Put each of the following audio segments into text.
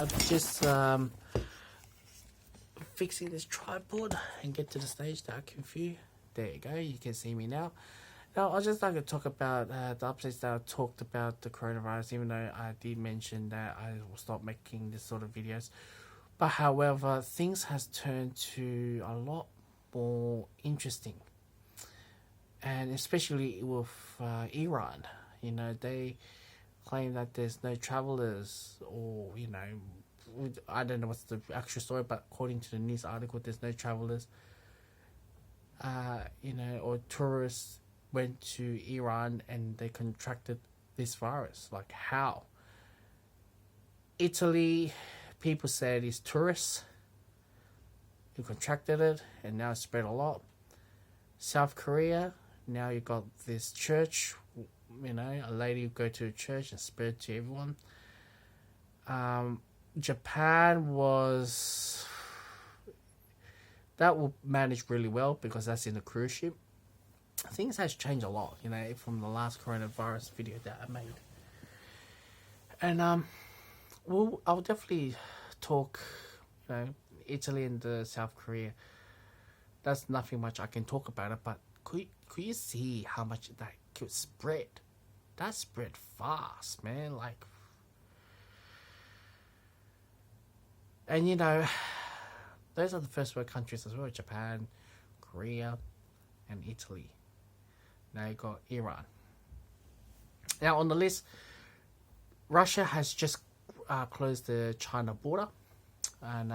I'm just fixing this tripod and get to the stage that I can view. There you go, you can see me now. Now, I'd just like to talk about the updates that I talked about the coronavirus, even though I did mention that I will stop making this sort of videos. But however, things has turned to a lot more interesting. And especially with Iran, you know, they claim that there's no travelers, or, you know, I don't know what's the actual story, but according to the news article, there's no travelers, you know, or tourists went to Iran and they contracted this virus. Like, how? Italy, people said it's tourists who contracted it, and now it's spread a lot. South Korea, now you got this church, you know, a lady who go to a church and spread to everyone. Japan was, that will manage really well because that's in a cruise ship. Things has changed a lot, you know, from the last coronavirus video that I made. And I'll definitely talk, you know, Italy and South Korea. That's nothing much I can talk about it, but could you see how much that could spread? That spread fast, man. Like, and you know, those are the first world countries as well: Japan, Korea, and Italy. Now you got Iran. Now on the list, Russia has just closed the China border, and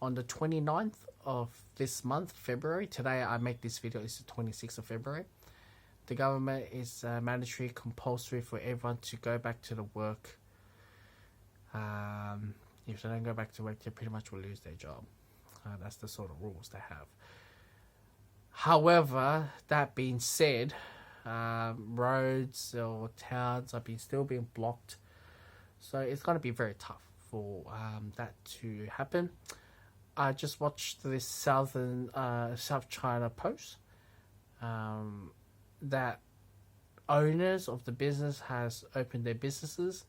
on the 29th of this month, February, today I make this video, it's the 26th of February, the government is mandatory, compulsory for everyone to go back to the work. If they don't go back to work, they pretty much will lose their job. That's the sort of rules they have. However, that being said, roads or towns are still being blocked, so it's going to be very tough for that to happen. I just watched this South China Post that owners of the business has opened their businesses,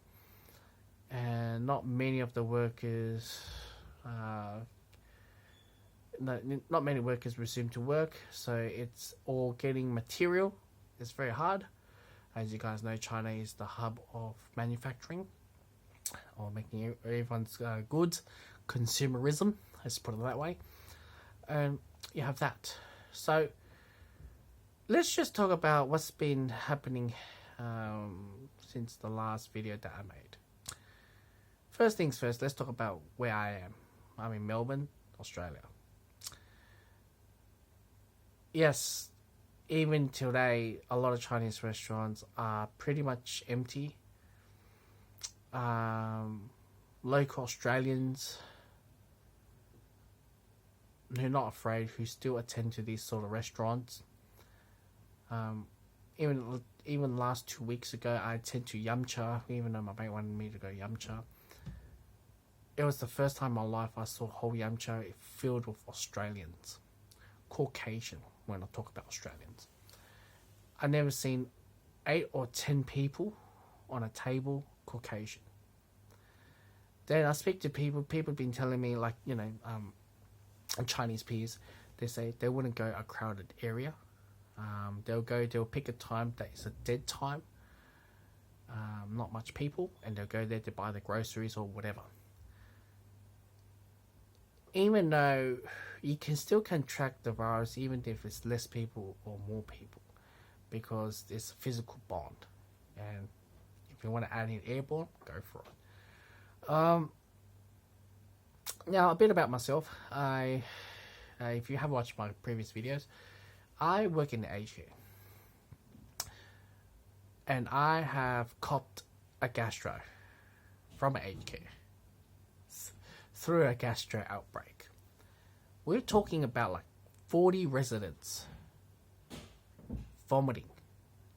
and not many of the workers not many workers resume to work, so it's all getting material. It's very hard. As you guys know, China is the hub of manufacturing, or making everyone's goods, consumerism, let's put it that way. And you have that. So let's just talk about what's been happening since the last video that I made. First things first, let's talk about where I am. I'm in Melbourne, Australia. Yes, even today, a lot of Chinese restaurants are pretty much empty. Local Australians who are not afraid, who still attend to these sort of restaurants. Even last 2 weeks ago, I attended to Yumcha, even though my mate wanted me to go Yumcha. It was the first time in my life I saw whole Yumcha filled with Australians. Caucasian, when I talk about Australians. I've never seen 8 or 10 people on a table Caucasian. Then I speak to people have been telling me, like, you know, Chinese peers, they say they wouldn't go a crowded area. They'll pick a time that is a dead time, not much people, and they'll go there to buy the groceries or whatever. Even though you can still contract the virus, even if it's less people or more people, because it's a physical bond. And if you want to add in airborne, go for it. Now, a bit about myself. If you have watched my previous videos, I work in the aged care, and I have copped a gastro from an aged care through a gastro outbreak. We're talking about like 40 residents vomiting,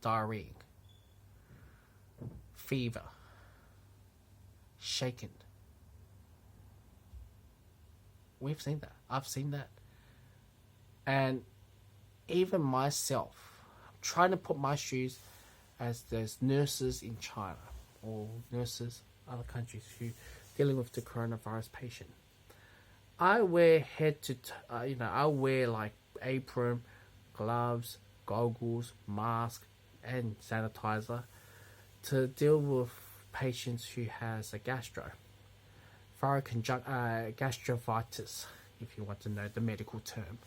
diarrhea, fever, shaken. We've seen that. I've seen that. And even myself, I'm trying to put my shoes as those nurses in China or nurses other countries who dealing with the coronavirus patient. I wear I wear like apron, gloves, goggles, mask, and sanitizer to deal with patients who has a gastrovitis, if you want to know the medical term.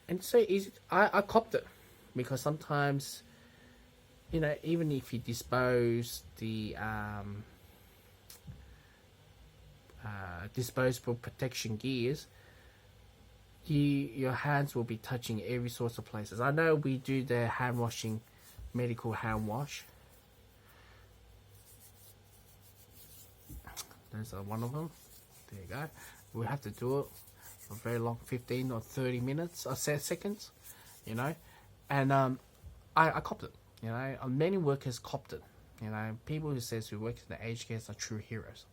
And so easy. I copped it because sometimes, even if you dispose the disposable protection gears, your hands will be touching every sorts of places. I know we do the hand washing, medical hand wash. There's one of them. There you go. We have to do it for very long, 15 or 30 minutes or seconds, and I copped it. Many workers copped it. People who work in the aged care are true heroes.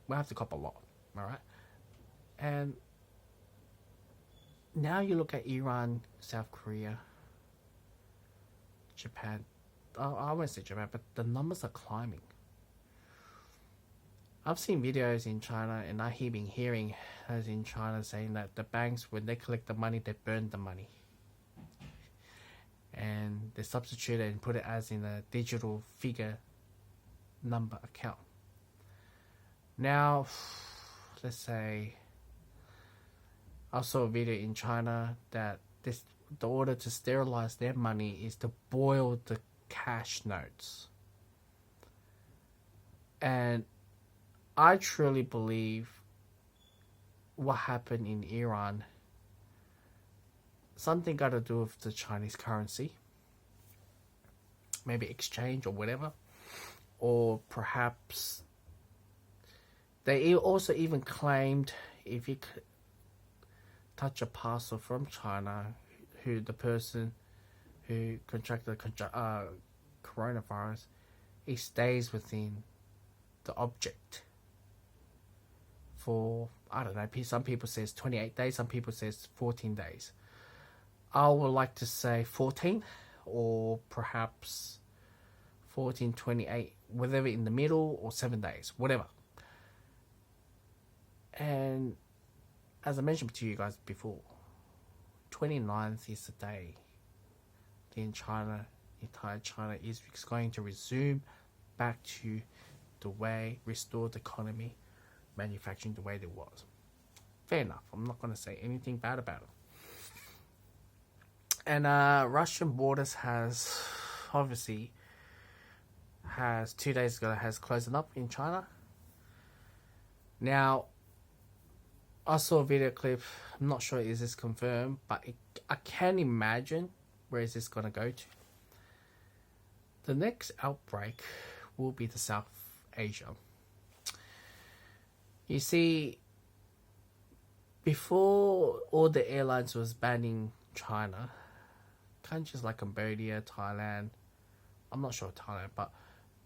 We have to cop a lot, all right? And now you look at Iran, South Korea, Japan. I won't say Japan, but the numbers are climbing. I've seen videos in China, and I have been hearing those in China saying that the banks, when they collect the money, they burn the money. And they substitute it and put it as in a digital figure number account. Now, let's say I saw a video in China that the order to sterilize their money is to boil the cash notes. And I truly believe what happened in Iran, something got to do with the Chinese currency, maybe exchange or whatever, or perhaps they also even claimed if you touch a parcel from China, the person who contracted coronavirus, it stays within the object for, I don't know, some people says 28 days, some people says 14 days. I would like to say 14, or perhaps 14, 28, whatever in the middle, or 7 days, whatever. And as I mentioned to you guys before, 29th is the day the entire China is going to resume back to the way, restore the economy, manufacturing the way it was. Fair enough. I'm not going to say anything bad about it. And Russian borders has 2 days ago has closed up in China. Now, I saw a video clip. I'm not sure is this confirmed, but I can imagine where is this going to go to. The next outbreak will be the South Asia. You see, before all the airlines was banning China, countries like Cambodia, Thailand, I'm not sure Thailand, but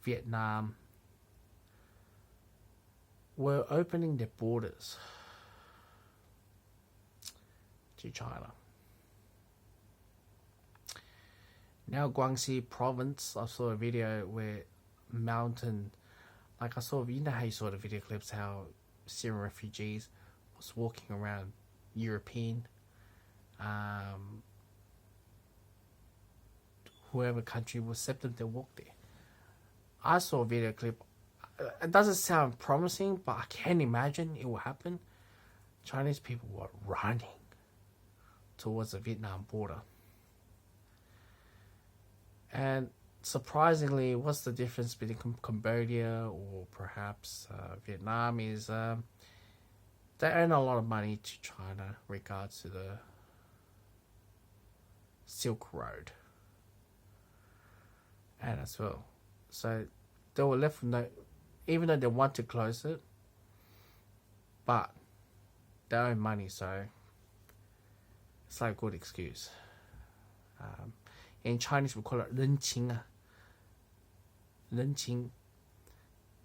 Vietnam, were opening their borders to China. Now Guangxi province, I saw a video where mountain, how you saw the video clips how Syrian refugees was walking around European, whoever country will accept them, they walk there. I saw a video clip. It doesn't sound promising, but I can imagine it will happen. Chinese people were running towards the Vietnam border. And surprisingly, what's the difference between Cambodia or perhaps Vietnam is they earn a lot of money to China regards to the Silk Road. And as well. So they were left with no, even though they want to close it, but they own money, so it's like a good excuse. In Chinese we call it 人情啊. 人情.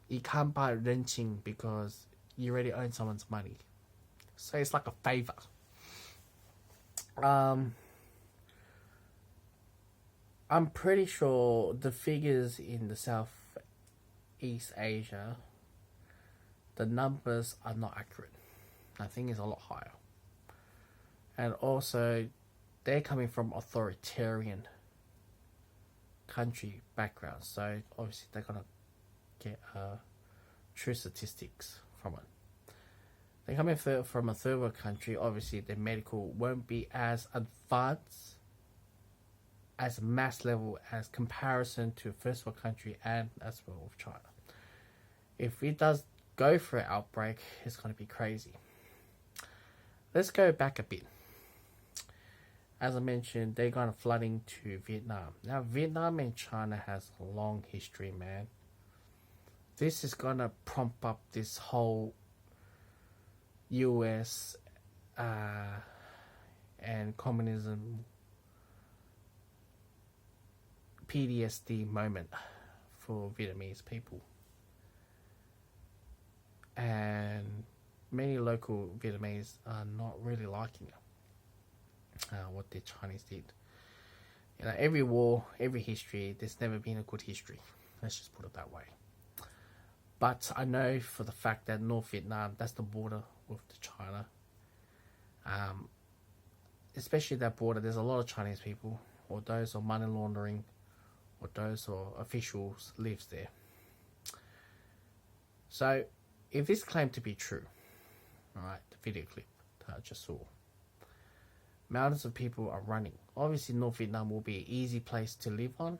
You can't buy 人情 because you already own someone's money. So it's like a favor. I'm pretty sure the figures in the Southeast Asia the numbers are not accurate. I think it's a lot higher. And also, they're coming from authoritarian country background, so obviously they're gonna get true statistics from it. They're coming from a third world country. Obviously, their medical won't be as advanced as a mass level as comparison to first world country and as well with China. If it does go for an outbreak, it's going to be crazy. Let's go back a bit. As I mentioned, they're going to flooding to Vietnam. Now, Vietnam and China has a long history, man. This is going to prompt up this whole US and communism PTSD moment for Vietnamese people. And many local Vietnamese are not really liking it. What the Chinese did. You know, every war, every history, there's never been a good history. Let's just put it that way. But I know for the fact that North Vietnam, that's the border with the China. Especially that border, there's a lot of Chinese people, or those of money laundering, or those or officials lives there. So, if this claimed to be true, alright, the video clip that I just saw, mountains of people are running. Obviously, North Vietnam will be an easy place to live on,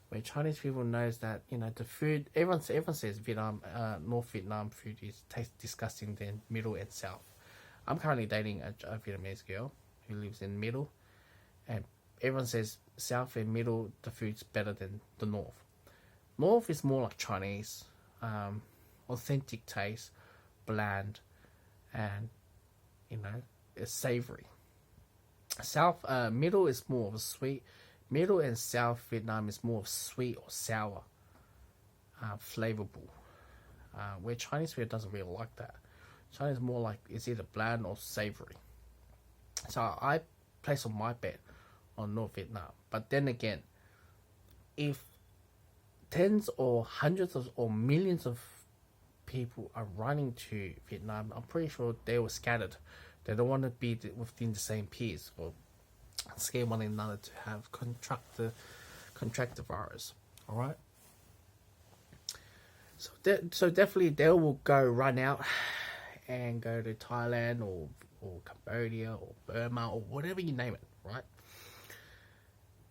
where Chinese people knows that, you know, the food, everyone says Vietnam, North Vietnam food tastes disgusting than middle and south. I'm currently dating a Vietnamese girl who lives in middle, and everyone says south and middle, the food's better than the north. North is more like Chinese, authentic taste, bland, and, you know, it's savory. South, middle is more of a sweet. Middle and South Vietnam is more of sweet or sour, flavorful. Where Chinese food doesn't really like that. Chinese is more like it's either bland or savory. So I place on my bet on North Vietnam. But then again, if tens or hundreds of or millions of people are running to Vietnam, I'm pretty sure they were scattered. They don't want to be within the same peers or scare one another to have contract the virus. All right. So definitely they will run out and go to Thailand or Cambodia or Burma or whatever you name it, right?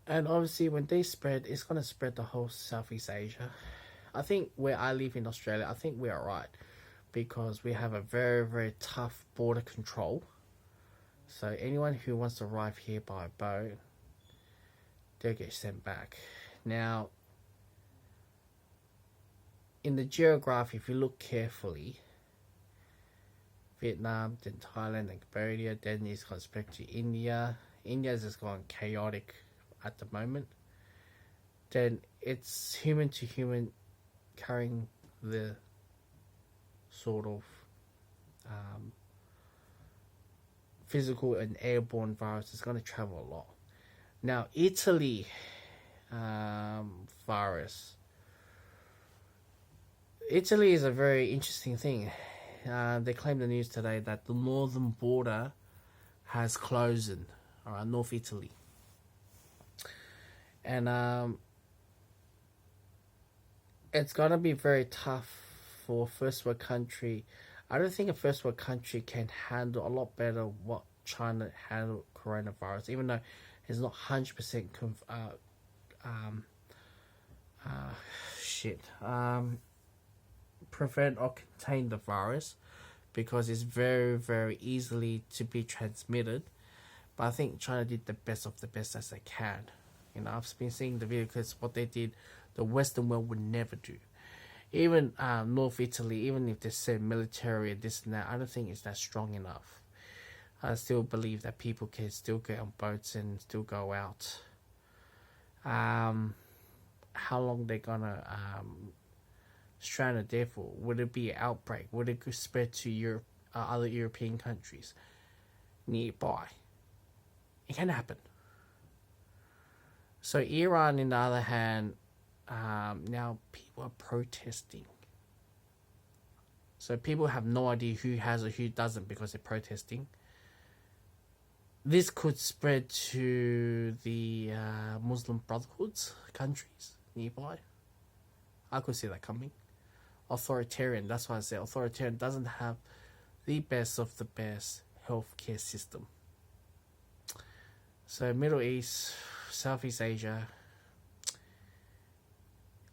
And obviously when they spread, it's going to spread the whole Southeast Asia. I think where I live in Australia, I think we're alright, because we have a very, very tough border control. So anyone who wants to arrive here by boat, they'll get sent back. Now, in the geography, if you look carefully, Vietnam, then Thailand, then Cambodia, then it's going to spread to India. India is just going chaotic at the moment. Then it's human to human carrying the sort of physical and airborne virus is going to travel a lot. Now, Italy virus. Italy is a very interesting thing. They claimed the news today that the northern border has closed around North Italy. And it's going to be very tough for a first world country. I don't think a first world country can handle a lot better what China handled coronavirus, even though it's not 100% prevent or contain the virus, because it's very, very easily to be transmitted. But I think China did the best of the best as they can. You know, I've been seeing the video because what they did, the Western world would never do. Even North Italy, even if they say military and this and that, I don't think it's that strong enough. I still believe that people can still get on boats and still go out. How long they're gonna stranded there for? Would it be an outbreak? Would it spread to Europe, other European countries nearby? It can happen. So Iran, on the other hand, now people are protesting So people have no idea who has or who doesn't because they're protesting. This could spread to the Muslim Brotherhood's countries nearby. I could see that coming. Authoritarian, that's why I say authoritarian doesn't have the best of the best healthcare system. So Middle East, Southeast Asia,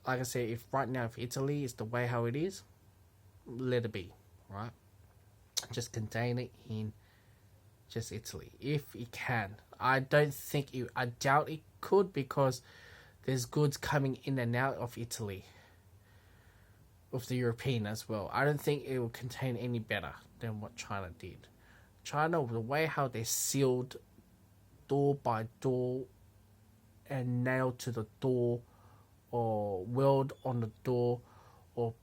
like I said, if right now, if Italy is the way how it is, let it be, right? Just contain it in just Italy, if it can. I doubt it could, because there's goods coming in and out of Italy, of the European as well. I don't think it will contain any better than what China did. China, the way how they sealed door by door and nailed to the door, or weld on the door, or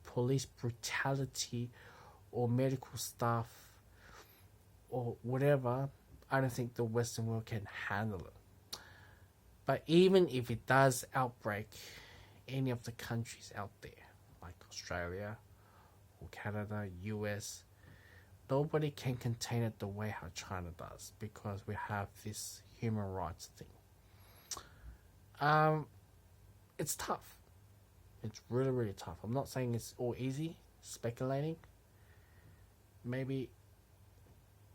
police brutality, or medical staff, or whatever, I don't think the Western world can handle it. But even if it does outbreak any of the countries out there, like Australia or Canada, US, nobody can contain it the way how China does, because we have this human rights thing. It's tough. It's really, really tough. I'm not saying it's all easy, speculating. Maybe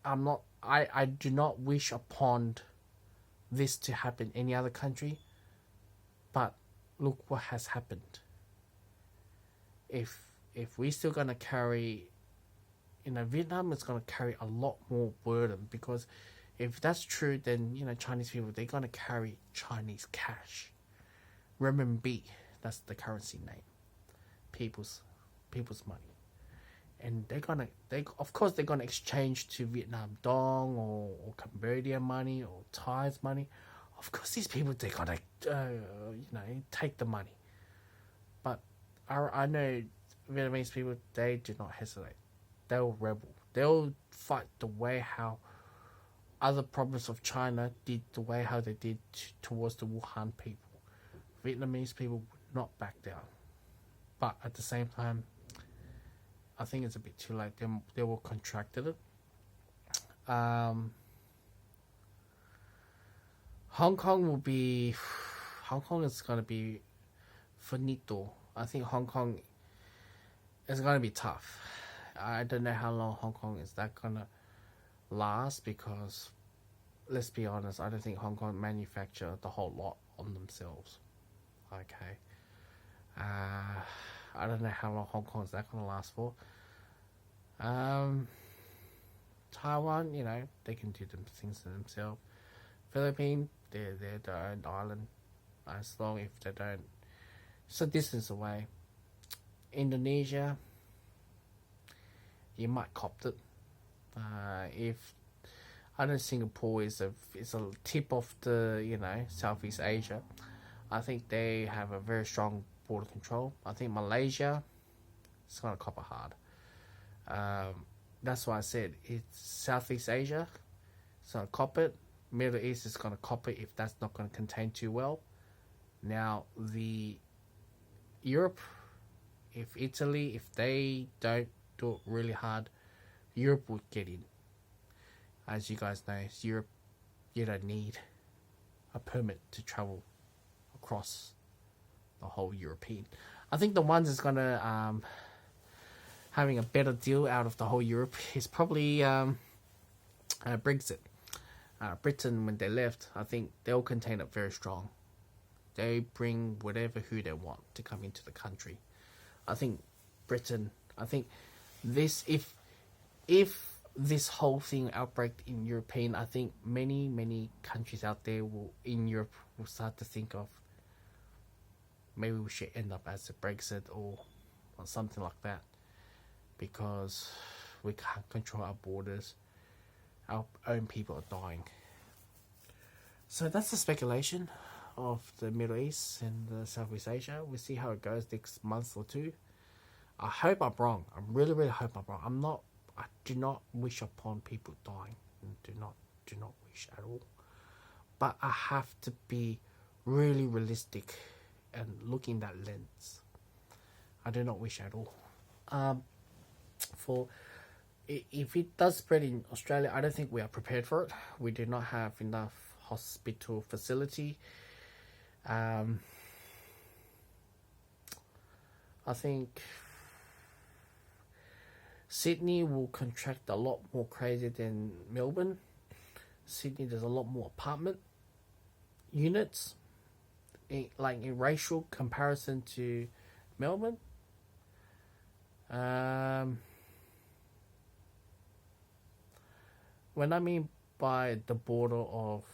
I do not wish upon this to happen in any other country, but look what has happened. If we're still gonna carry, Vietnam is gonna carry a lot more burden, because if that's true, then Chinese people, they're gonna carry Chinese cash, renminbi. That's the currency name, people's money, and of course they're gonna exchange to Vietnam Dong or Cambodian money or Thai's money. Of course, these people, they're gonna take the money. But I know Vietnamese people, they do not hesitate. They'll rebel. They'll fight the way how other provinces of China did, the way how they did towards the Wuhan people. Vietnamese people would not back down. But at the same time, I think it's a bit too late. They will contracted it. Hong Kong is going to be finito. I think Hong Kong is going to be tough. I don't know how long Hong Kong is that going to last, because let's be honest, I don't think Hong Kong manufacture the whole lot on themselves. Okay. I don't know how long Hong Kong is that going to last for. Taiwan, they can do them things to themselves. Philippines, they're their own island, as long if they don't. It's a distance away. Indonesia, you might cop it. If I know Singapore is a tip of the Southeast Asia. I think they have a very strong border control. I think Malaysia, it's gonna cop it hard. That's why I said it's Southeast Asia. It's gonna cop it. Middle East is gonna cop it if that's not gonna contain too well. Now the Europe, if Italy, if they don't do it really hard, Europe would get in. As you guys know, Europe, you don't need a permit to travel across the whole European. I think the ones that's gonna having a better deal out of the whole Europe is probably Brexit. Britain, when they left, I think they'll contain it very strong. They bring who they want to come into the country. I think Britain. I think this if this whole thing outbreak in European, I think many countries out there in Europe will start to think of, maybe we should end up as a Brexit or something like that, because we can't control our borders. Our own people are dying. So that's the speculation of the Middle East and the Southeast Asia. We'll see how it goes next month or two. I hope I'm wrong. I really, really hope I'm wrong. I do not wish upon people dying. Do not wish at all. But I have to be really realistic and look in that lens. I do not wish at all. For if it does spread in Australia, I don't think we are prepared for it. We do not have enough hospital facility. I think Sydney will contract a lot more crazy than Melbourne. Sydney, there's a lot more apartment units, in racial comparison to Melbourne. When I mean by the border of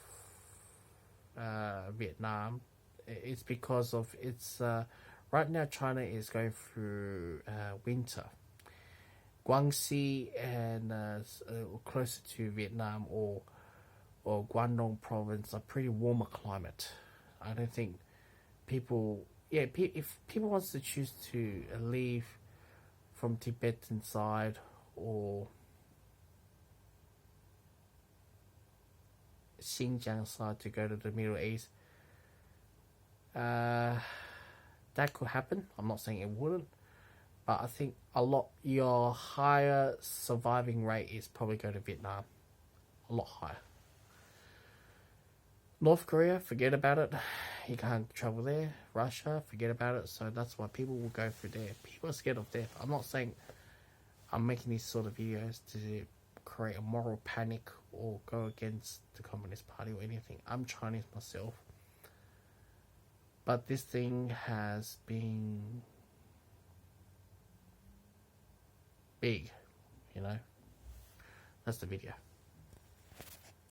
Vietnam, it's because of right now China is going through winter. Guangxi and closer to Vietnam or Guangdong province are pretty warmer climate. I don't think people, if people wants to choose to leave from Tibetan side or Xinjiang side to go to the Middle East, that could happen. I'm not saying it wouldn't, but I think your higher surviving rate is probably go to Vietnam, a lot higher. North Korea, forget about it. You can't travel there. Russia, forget about it. So that's why people will go through there. People are scared of death. I'm not saying I'm making these sort of videos to create a moral panic or go against the Communist Party or anything. I'm Chinese myself. But this thing has been big, That's the video.